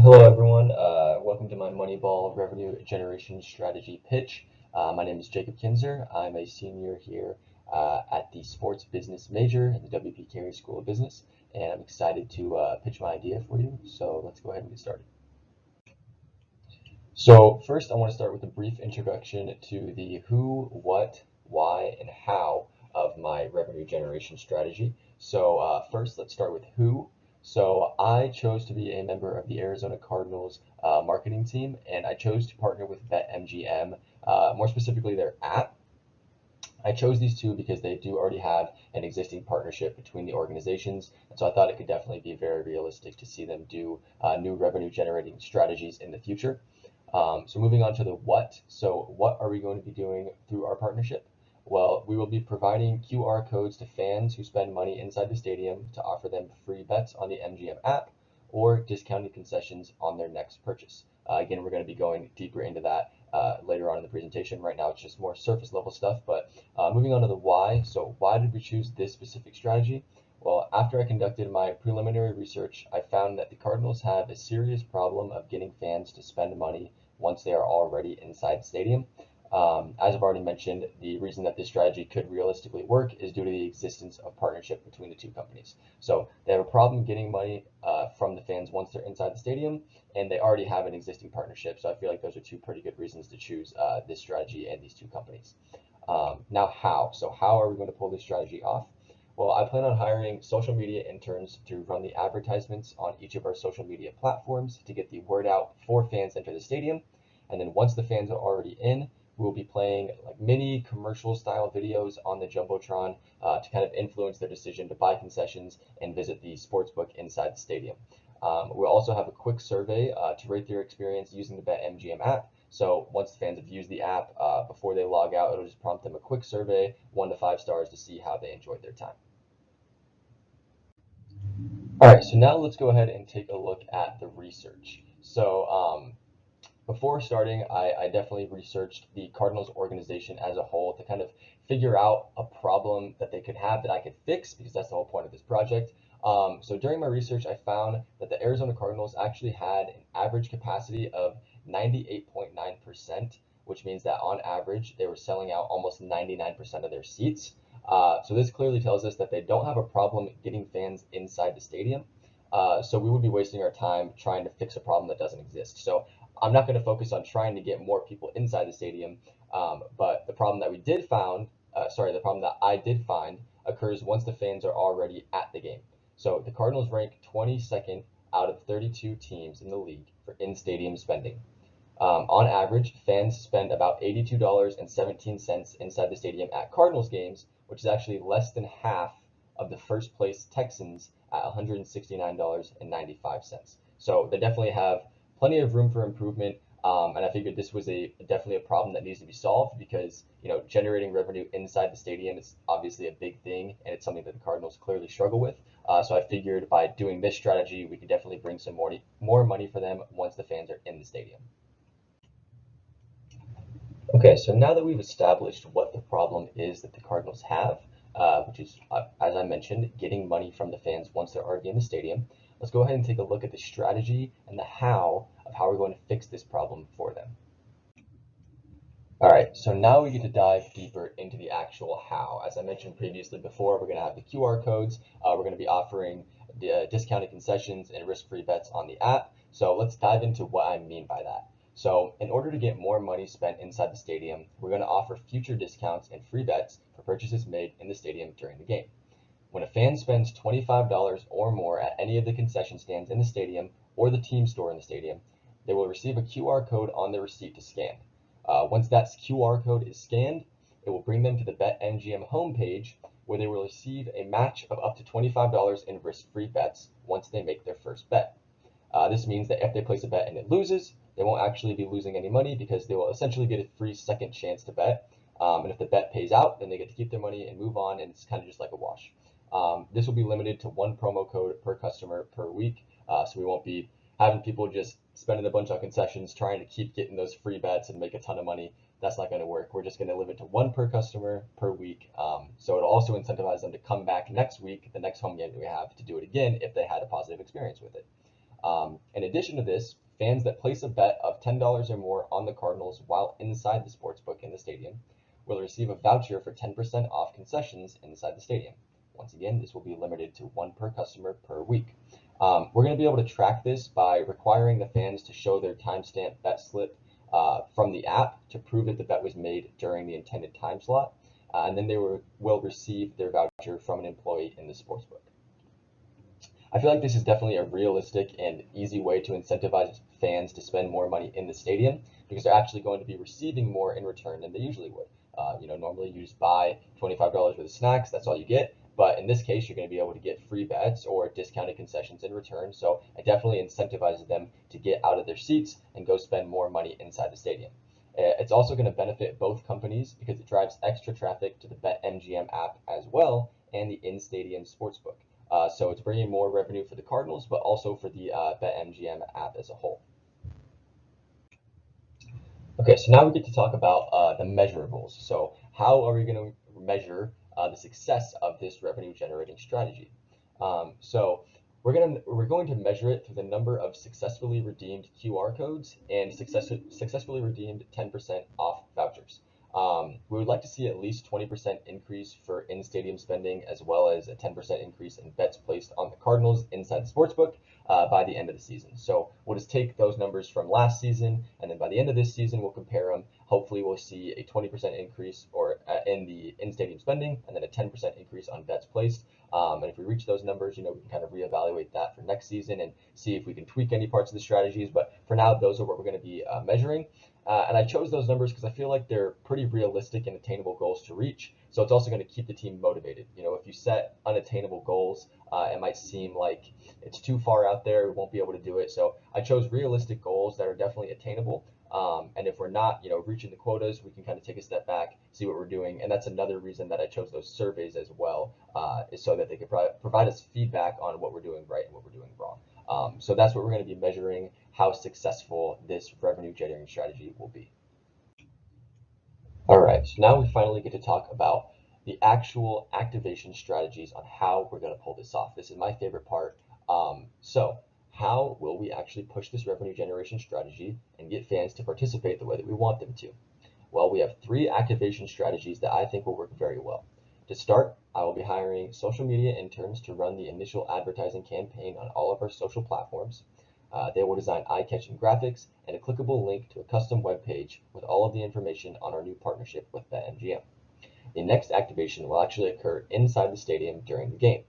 Hello, everyone. Welcome to my Moneyball revenue generation strategy pitch. My name is Jacob Kinser. I'm a senior here at the sports business major at the WP Carey School of Business, and I'm excited to pitch my idea for you. So let's go ahead and get started. So first, I want to start with a brief introduction to the who, what, why, and how of my revenue generation strategy. So first, let's start with who. So I chose to be a member of the Arizona Cardinals marketing team, and I chose to partner with BetMGM, more specifically their app. I chose these two because they do already have an existing partnership between the organizations, and so I thought it could definitely be very realistic to see them do new revenue generating strategies in the future. So moving on to the what. So what are we going to be doing through our partnership? Well, we will be providing QR codes to fans who spend money inside the stadium to offer them free bets on the MGM app or discounted concessions on their next purchase. Again, we're going to be going deeper into that later on in the presentation. Right now, it's just more surface level stuff, but moving on to the why. So why did we choose this specific strategy? Well, after I conducted my preliminary research, I found that the Cardinals have a serious problem of getting fans to spend money once they are already inside the stadium. As I've already mentioned, the reason that this strategy could realistically work is due to the existence of partnership between the two companies. So they have a problem getting money from the fans once they're inside the stadium, and they already have an existing partnership. So I feel like those are two pretty good reasons to choose this strategy and these two companies. Now, how? So how are we going to pull this strategy off? Well, I plan on hiring social media interns to run the advertisements on each of our social media platforms to get the word out before fans enter the stadium. And then once the fans are already in, we'll be playing like mini commercial style videos on the Jumbotron to kind of influence their decision to buy concessions and visit the sportsbook inside the stadium. We'll also have a quick survey to rate their experience using the BetMGM app. So once the fans have used the app before they log out, it'll just prompt them a quick survey, 1 to 5 stars, to see how they enjoyed their time. All right, so now let's go ahead and take a look at the research. So before starting, I definitely researched the Cardinals organization as a whole to kind of figure out a problem that they could have that I could fix, because that's the whole point of this project. So during my research, I found that the Arizona Cardinals actually had an average capacity of 98.9%, which means that on average, they were selling out almost 99% of their seats. So this clearly tells us that they don't have a problem getting fans inside the stadium. So we would be wasting our time trying to fix a problem that doesn't exist. So I'm not going to focus on trying to get more people inside the stadium, but the problem that the problem that I did find occurs once the fans are already at the game. So the Cardinals rank 22nd out of 32 teams in the league for in-stadium spending. On average, fans spend about $82.17 inside the stadium at Cardinals games, which is actually less than half of the first place Texans at $169.95. So they definitely have plenty of room for improvement. And I figured this was definitely a problem that needs to be solved, because generating revenue inside the stadium is obviously a big thing, and it's something that the Cardinals clearly struggle with. So I figured by doing this strategy, we could definitely bring some more money for them once the fans are in the stadium. Okay, so now that we've established what the problem is that the Cardinals have, which is, as I mentioned, getting money from the fans once they're already in the stadium, let's go ahead and take a look at the strategy and the how of how we're going to fix this problem for them. All right, so now we get to dive deeper into the actual how. As I mentioned previously before, we're going to have the QR codes. We're going to be offering discounted concessions and risk-free bets on the app. So let's dive into what I mean by that. So in order to get more money spent inside the stadium, we're going to offer future discounts and free bets for purchases made in the stadium during the game. When a fan spends $25 or more at any of the concession stands in the stadium or the team store in the stadium, they will receive a QR code on their receipt to scan. Once that QR code is scanned, it will bring them to the BetMGM homepage, where they will receive a match of up to $25 in risk-free bets once they make their first bet. This means that if they place a bet and it loses, they won't actually be losing any money, because they will essentially get a free second chance to bet. And if the bet pays out, then they get to keep their money and move on, and it's kind of just like a wash. This will be limited to 1 promo code per customer per week, so we won't be having people just spending a bunch on concessions trying to keep getting those free bets and make a ton of money. That's not going to work. We're just going to limit to 1 per customer per week. So it'll also incentivize them to come back next week, the next home game that we have, to do it again if they had a positive experience with it. In addition to this, fans that place a bet of $10 or more on the Cardinals while inside the sportsbook in the stadium will receive a voucher for 10% off concessions inside the stadium. Once again, this will be limited to one per customer per week. We're going to be able to track this by requiring the fans to show their timestamp bet slip from the app to prove that the bet was made during the intended time slot, and then they will receive their voucher from an employee in the sportsbook. I feel like this is definitely a realistic and easy way to incentivize fans to spend more money in the stadium because they're actually going to be receiving more in return than they usually would. Normally you just buy $25 worth of snacks, that's all you get. But in this case, you're going to be able to get free bets or discounted concessions in return. So it definitely incentivizes them to get out of their seats and go spend more money inside the stadium. It's also going to benefit both companies because it drives extra traffic to the BetMGM app as well and the in-stadium sportsbook. So it's bringing more revenue for the Cardinals, but also for the BetMGM app as a whole. Okay, so now we get to talk about the measurables. So how are we going to measure the success of this revenue generating strategy? So we're going to measure it through the number of successfully redeemed QR codes and successfully redeemed 10% off vouchers. We would like to see at least 20% increase for in-stadium spending, as well as a 10% increase in bets placed on the Cardinals inside the sportsbook by the end of the season. So we'll just take those numbers from last season, and then by the end of this season, we'll compare them. Hopefully, we'll see a 20% increase in the in-stadium spending, and then a 10% increase on bets placed. And if we reach those numbers, we can kind of reevaluate that for next season and see if we can tweak any parts of the strategies. But for now, those are what we're going to be measuring. And I chose those numbers because I feel like they're pretty realistic and attainable goals to reach. So it's also going to keep the team motivated. If you set unattainable goals, it might seem like it's too far out there, we won't be able to do it. So I chose realistic goals that are definitely attainable. And if we're not, reaching the quotas, we can kind of take a step back, see what we're doing. And that's another reason that I chose those surveys as well, is so that they could provide us feedback on what we're doing right and what we're doing wrong. So that's what we're going to be measuring, how successful this revenue generating strategy will be. All right, so now we finally get to talk about the actual activation strategies on how we're going to pull this off. This is my favorite part. So how will we actually push this revenue generation strategy and get fans to participate the way that we want them to? Well, we have 3 activation strategies that I think will work very well. To start, I will be hiring social media interns to run the initial advertising campaign on all of our social platforms. They will design eye-catching graphics and a clickable link to a custom web page with all of the information on our new partnership with BetMGM. The next activation will actually occur inside the stadium during the game.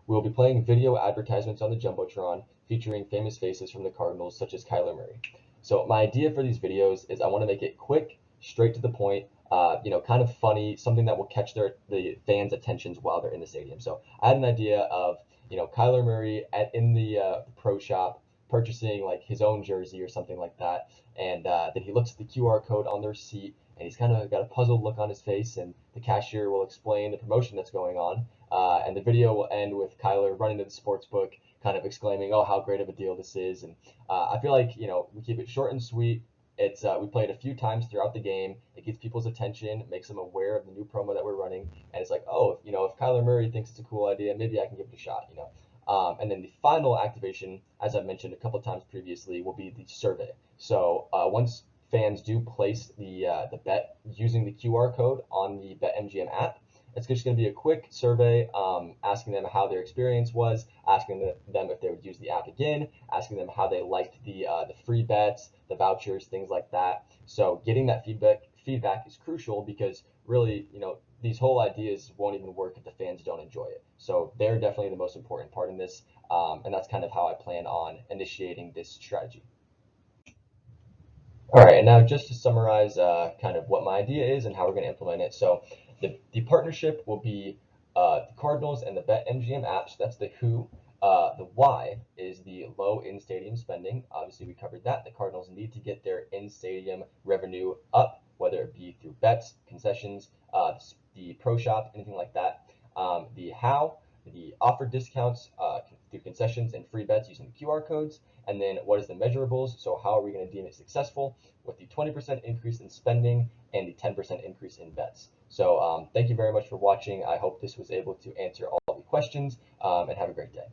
We will be playing video advertisements on the Jumbotron featuring famous faces from the Cardinals such as Kyler Murray. So my idea for these videos is I want to make it quick, straight to the point, kind of funny, something that will catch the fans' attentions while they're in the stadium. So I had an idea of, Kyler Murray in the pro shop purchasing like his own jersey or something like that, and then he looks at the QR code on their seat, and he's kind of got a puzzled look on his face, and the cashier will explain the promotion that's going on, and the video will end with Kyler running to the sports book, kind of exclaiming, "Oh, how great of a deal this is!" And I feel like we keep it short and sweet. It's we play it a few times throughout the game. It gets people's attention, makes them aware of the new promo that we're running, and it's like, oh, if Kyler Murray thinks it's a cool idea, maybe I can give it a shot. And then the final activation, as I mentioned a couple times previously, will be the survey. So once fans do place the bet using the QR code on the BetMGM app, it's just going to be a quick survey asking them how their experience was, asking them if they would use the app again, asking them how they liked the free bets, the vouchers, things like that. So getting that feedback is crucial because really, these whole ideas won't even work if the fans don't enjoy it. So they're definitely the most important part in this, and that's kind of how I plan on initiating this strategy. All right, and now just to summarize kind of what my idea is and how we're going to implement it. So the partnership will be the Cardinals and the BetMGM app. So that's the who. The why is the low in-stadium spending. Obviously, we covered that. The Cardinals need to get their in-stadium revenue up, whether it be through bets, concessions, the pro shop, anything like that. The how, the offer discounts through concessions and free bets using the QR codes. And then what is the measurables? So how are we going to deem it successful with the 20% increase in spending and the 10% increase in bets? So thank you very much for watching. I hope this was able to answer all the questions, and have a great day.